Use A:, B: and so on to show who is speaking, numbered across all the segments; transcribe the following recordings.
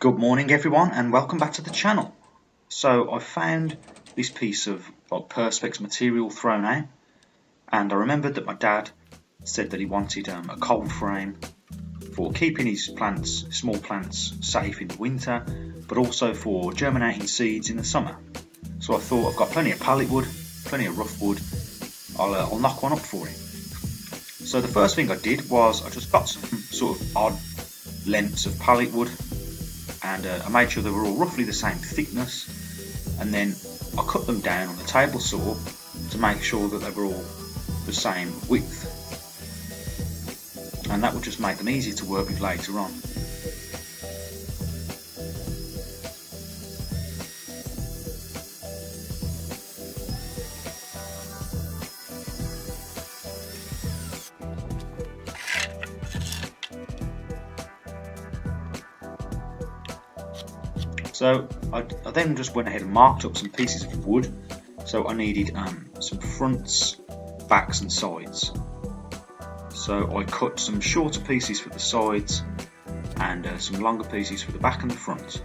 A: Good morning everyone and welcome back to the channel. So I found this piece of perspex material thrown out, and I remembered that my dad said that he wanted a cold frame for keeping his plants, small plants, safe in the winter, but also for germinating seeds in the summer. So I thought, I've got plenty of pallet wood, plenty of rough wood, I'll knock one up for him. So the first thing I did was I just got some sort of odd lengths of pallet wood, and I made sure they were all roughly the same thickness, and then I cut them down on the table saw to make sure that they were all the same width, and that would just make them easier to work with later on. So I then just went ahead and marked up some pieces of wood. So I needed some fronts, backs and sides. So I cut some shorter pieces for the sides and some longer pieces for the back and the front.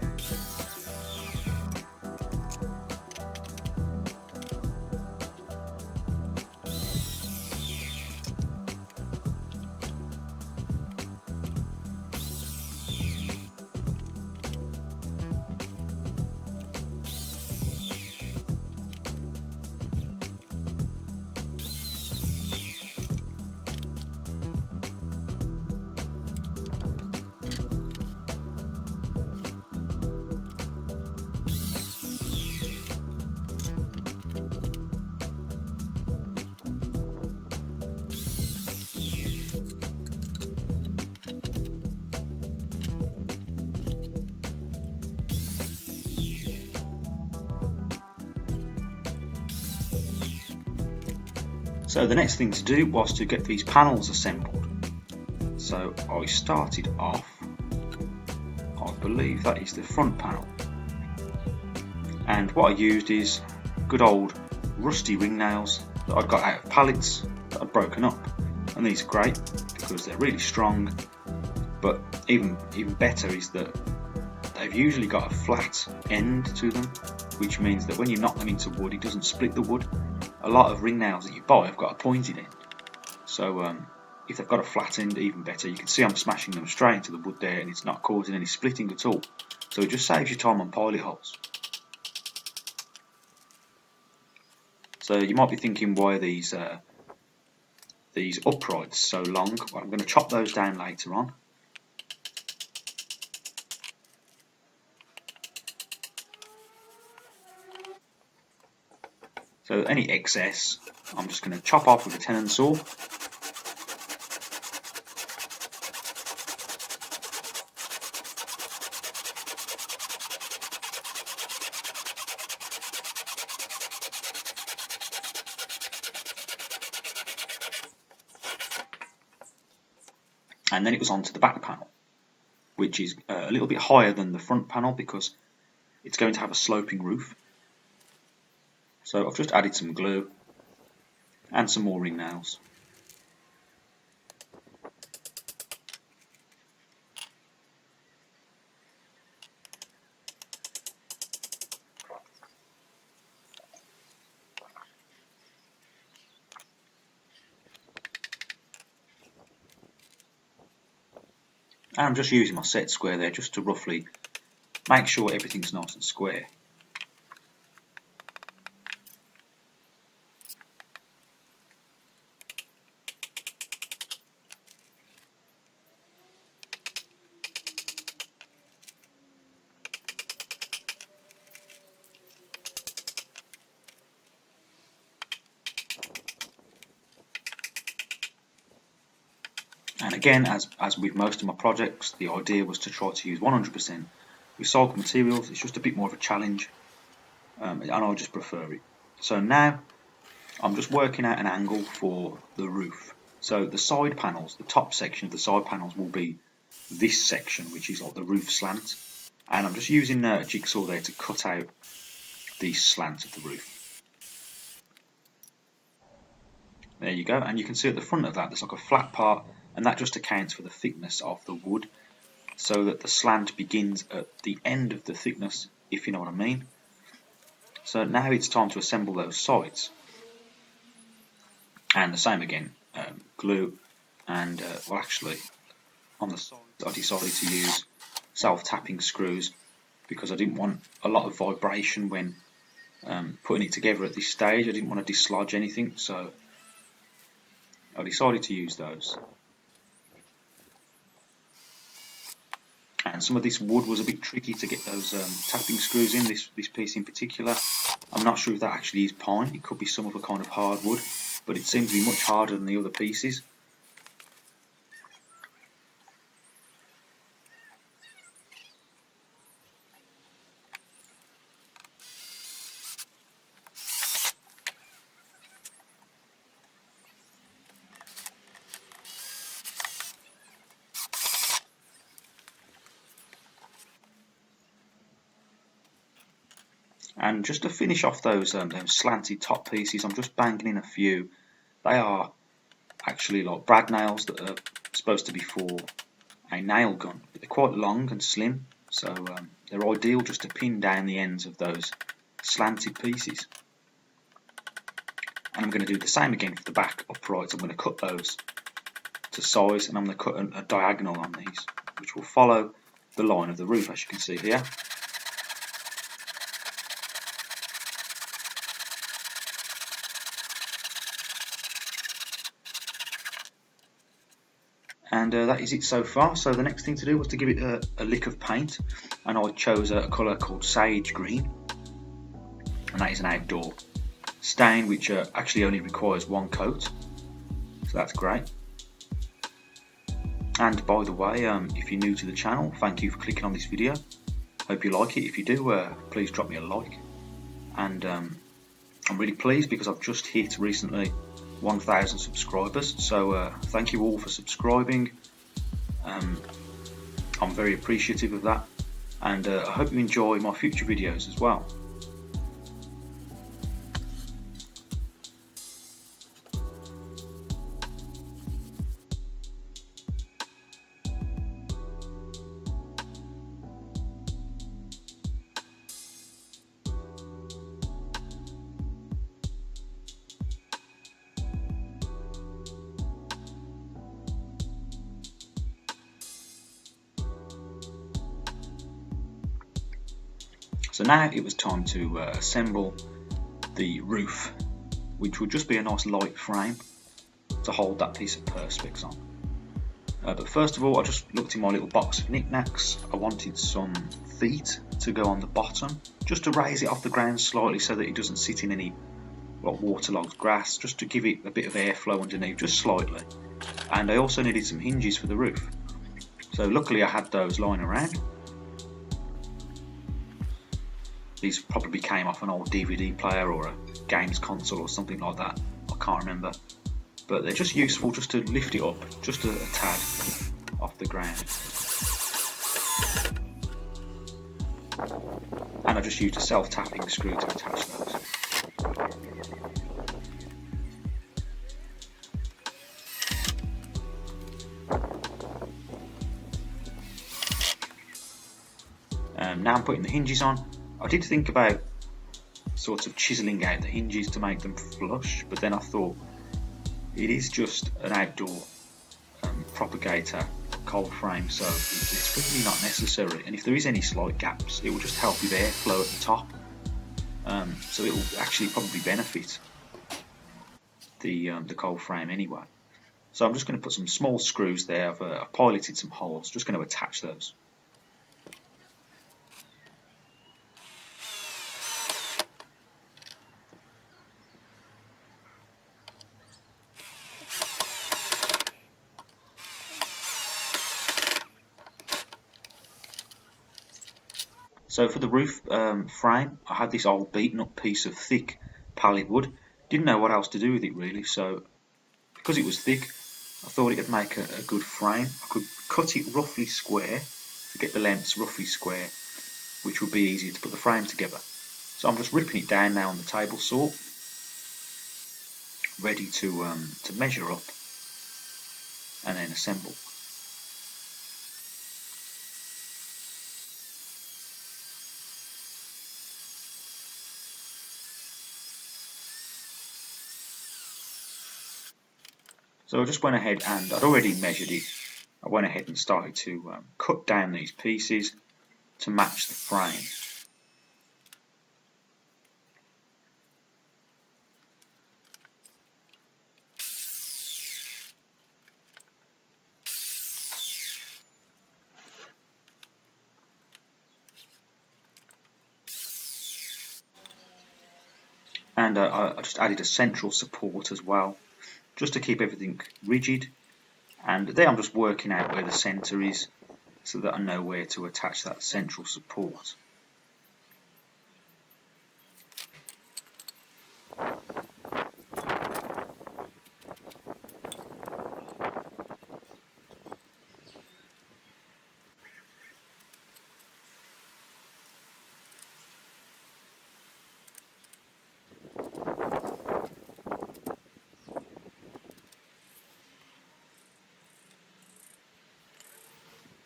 A: So the next thing to do was to get these panels assembled. So I started off, I believe that is the front panel, and what I used is good old rusty ring nails that I'd got out of pallets that I'd broken up, and these are great because they're really strong, but even better is that they've usually got a flat end to them, which means that when you knock them into wood it doesn't split the wood. A lot of ring nails that you buy have got a pointed end, so if they've got a flat end, even better. You can see I'm smashing them straight into the wood there and it's not causing any splitting at all, so it just saves you time on pilot holes. So you might be thinking, why are these uprights so long? Well, I'm going to chop those down later on. So any excess I'm just going to chop off with a tenon saw. And then it was on to the back panel, which is a little bit higher than the front panel because it's going to have a sloping roof. So I've just added some glue and some more ring nails. And I'm just using my set square there just to roughly make sure everything's nice and square. And again, as with most of my projects, the idea was to try to use 100% recycled materials. It's just a bit more of a challenge, and I just prefer it. So now I'm just working out an angle for the roof. So the side panels, the top section of the side panels will be this section, which is like the roof slant, and I'm just using a jigsaw there to cut out the slant of the roof. There you go, and you can see at the front of that there's like a flat part, and that just accounts for the thickness of the wood. so that the slant begins at the end of the thickness, if you know what I mean. So now it's time to assemble those sides, and the same again, glue, and well, actually on the sides I decided to use self-tapping screws because I didn't want a lot of vibration when putting it together at this stage. I didn't want to dislodge anything, so I decided to use those. And some of this wood was a bit tricky to get those tapping screws in, this piece in particular. I'm not sure if that actually is pine, it could be some other kind of hardwood, but it seems to be much harder than the other pieces. And just to finish off those slanted top pieces, I'm just banging in a few. They are actually like brad nails that are supposed to be for a nail gun, but they're quite long and slim, so they're ideal just to pin down the ends of those slanted pieces. And I'm going to do the same again for the back uprights. I'm going to cut those to size, and I'm going to cut a diagonal on these, which will follow the line of the roof, as you can see here. And that is it so far. So the next thing to do was to give it a lick of paint, and I chose a colour called sage green, and that is an outdoor stain which actually only requires one coat, so that's great. And by the way, if you're new to the channel, thank you for clicking on this video. Hope you like it. If you do, please drop me a like. And I'm really pleased because I've just hit recently 1,000 subscribers, so thank you all for subscribing. I'm very appreciative of that, and I hope you enjoy my future videos as well. So now it was time to assemble the roof, which would just be a nice light frame to hold that piece of perspex on. But first of all, I just looked in my little box of knickknacks. I wanted some feet to go on the bottom, just to raise it off the ground slightly so that it doesn't sit in any waterlogged grass, just to give it a bit of airflow underneath, just slightly. And I also needed some hinges for the roof. So luckily I had those lying around. These probably came off an old DVD player or a games console or something like that, I can't remember. But they're just useful just to lift it up, just a tad off the ground. And I just used a self-tapping screw to attach those. Now I'm putting the hinges on. I did think about sort of chiselling out the hinges to make them flush, but then I thought it is just an outdoor propagator cold frame, so it's really not necessary. And if there is any slight gaps, it will just help with airflow at the top, so it will actually probably benefit the cold frame anyway. So I'm just going to put some small screws there. I've piloted some holes, just going to attach those. So for the roof frame, I had this old beaten up piece of thick pallet wood. Didn't know what else to do with it really, so because it was thick, I thought it would make a good frame. I could cut it roughly square to get the lengths roughly square, which would be easier to put the frame together. So I'm just ripping it down now on the table saw, ready to measure up and then assemble. So I just went ahead, and I'd already measured it. I went ahead and started to cut down these pieces to match the frame. And I just added a central support as well, just to keep everything rigid. And there I'm just working out where the centre is, so that I know where to attach that central support.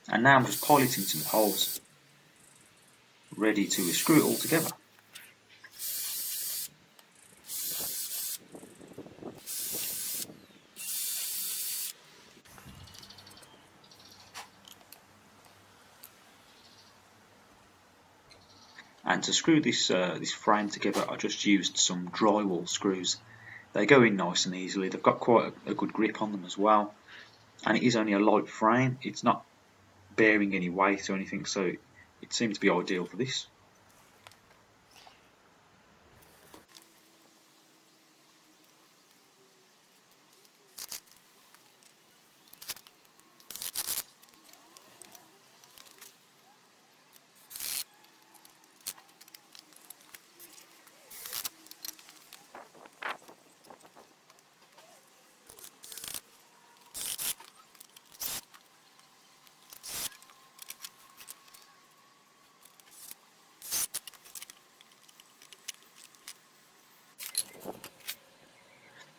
A: And now I'm just piloting some holes, ready to screw it all together. And to screw this frame together, I just used some drywall screws. They go in nice and easily. They've got quite a good grip on them as well. And it is only a light frame. It's not bearing any weight or anything, so it seems to be ideal for this.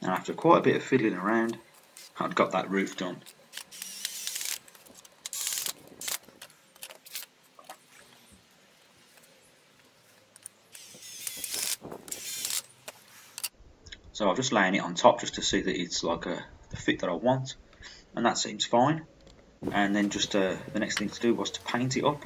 A: And after quite a bit of fiddling around, I'd got that roof done. So I'm just laying it on top just to see that it's like the fit that I want, and that seems fine. And then just the next thing to do was to paint it up.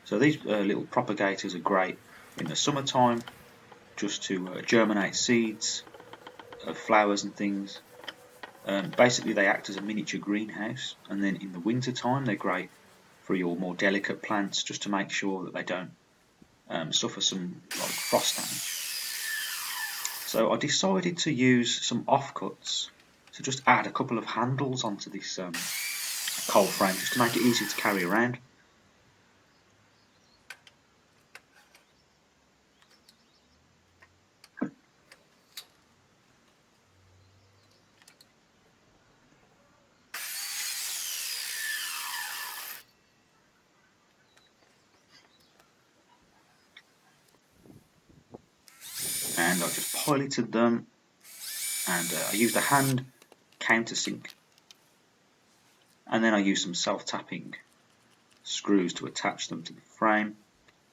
A: So these little propagators are great in the summertime, just to germinate seeds of flowers and things. Basically they act as a miniature greenhouse, and then in the winter time they're great for your more delicate plants, just to make sure that they don't suffer some like frost damage. So I decided to use some offcuts to just add a couple of handles onto this coal frame, just to make it easy to carry around. And I just piloted them, and I used a hand countersink, and then I used some self-tapping screws to attach them to the frame,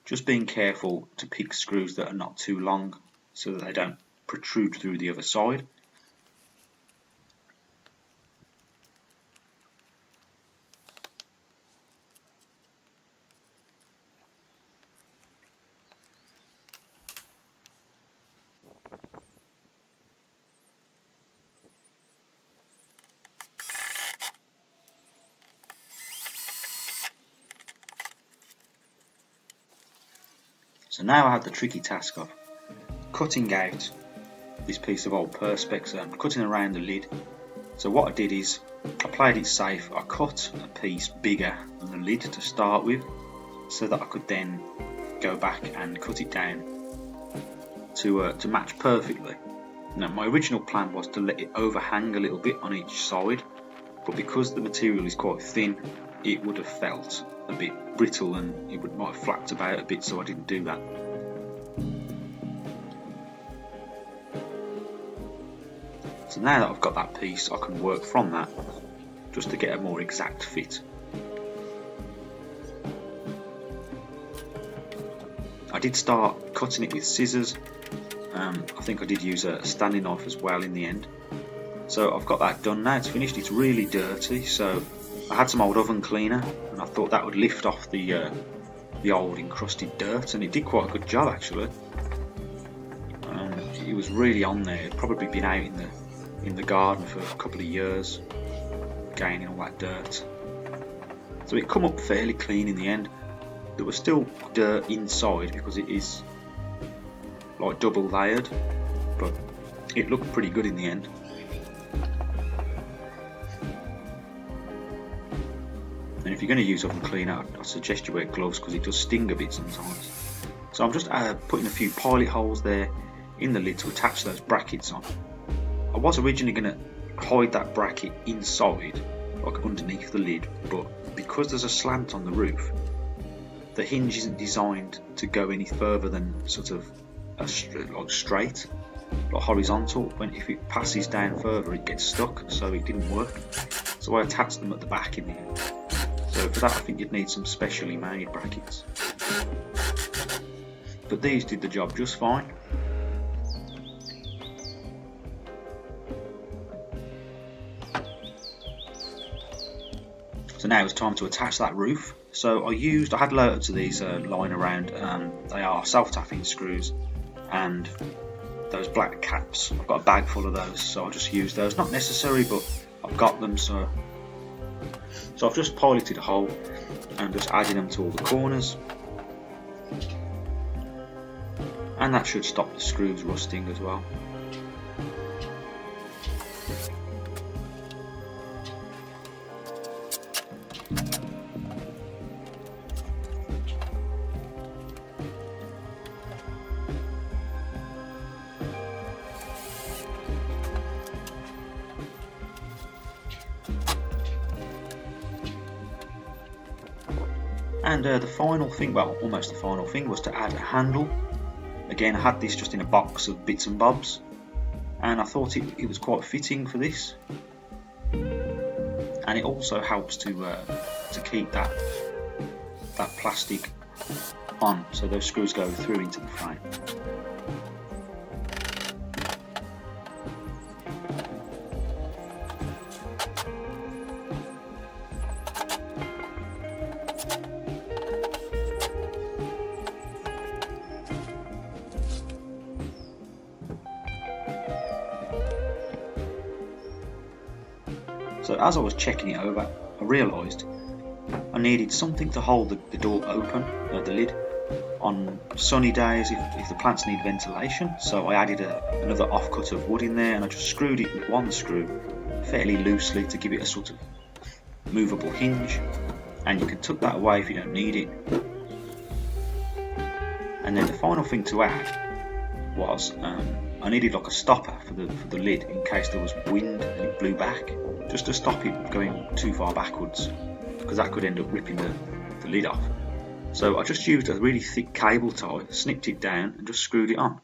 A: just being careful to pick screws that are not too long so that they don't protrude through the other side. So now I had the tricky task of cutting out this piece of old perspex and cutting around the lid. So what I did is I played it safe. I cut a piece bigger than the lid to start with, so that I could then go back and cut it down to match perfectly. Now my original plan was to let it overhang a little bit on each side, but because the material is quite thin, it would have felt a bit brittle and it might have flapped about a bit, so I didn't do that. So now that I've got that piece, I can work from that just to get a more exact fit. I did start cutting it with scissors. I think I did use a Stanley knife as well in the end. So I've got that done now. It's finished. It's really dirty, so I had some old oven cleaner and I thought that would lift off the old encrusted dirt, and it did quite a good job actually. It was really on there. It'd probably been out in the garden for a couple of years, gaining all that dirt. So it come up fairly clean in the end. There was still dirt inside because it is like double layered, but it looked pretty good in the end. And if you're going to use oven cleaner, I suggest you wear gloves because it does sting a bit sometimes. So I'm just putting a few pilot holes there in the lid to attach those brackets on. I was originally going to hide that bracket inside, like underneath the lid, but because there's a slant on the roof, the hinge isn't designed to go any further than sort of like straight, like horizontal. If it passes down further, it gets stuck, so it didn't work. So I attached them at the back in the end. So for that, I think you'd need some specially made brackets. But these did the job just fine. So now it's time to attach that roof. So I had loads of these lying around. They are self-tapping screws and those black caps. I've got a bag full of those, so I'll just use those. Not necessary, but I've got them. So I've just piloted a hole and just adding them to all the corners, and that should stop the screws rusting as well. And the final thing, well, almost the final thing, was to add a handle. Again, I had this just in a box of bits and bobs, and I thought it was quite fitting for this. And it also helps to keep that plastic on, so those screws go through into the frame. So as I was checking it over, I realised I needed something to hold the door open, the lid, on sunny days if the plants need ventilation. So I added another offcut of wood in there, and I just screwed it with one screw fairly loosely to give it a sort of movable hinge, and you can tuck that away if you don't need it. And then the final thing to add was I needed like a stopper for the lid in case there was wind and it blew back, just to stop it going too far backwards, because that could end up ripping the lid off. So I just used a really thick cable tie, snipped it down and just screwed it on.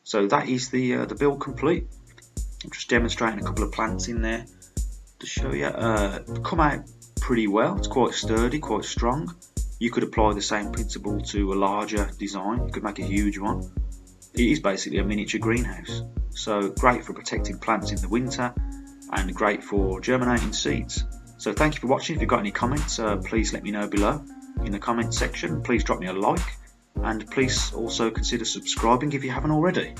A: So that is the build complete. I'm just demonstrating a couple of plants in there to show you. Come out pretty well. It's quite sturdy, quite strong. You could apply the same principle to a larger design. You could make a huge one. It is basically a miniature greenhouse. So great for protecting plants in the winter, and great for germinating seeds. So thank you for watching. If you've got any comments, please let me know below in the comments section. Please drop me a like, and please also consider subscribing if you haven't already.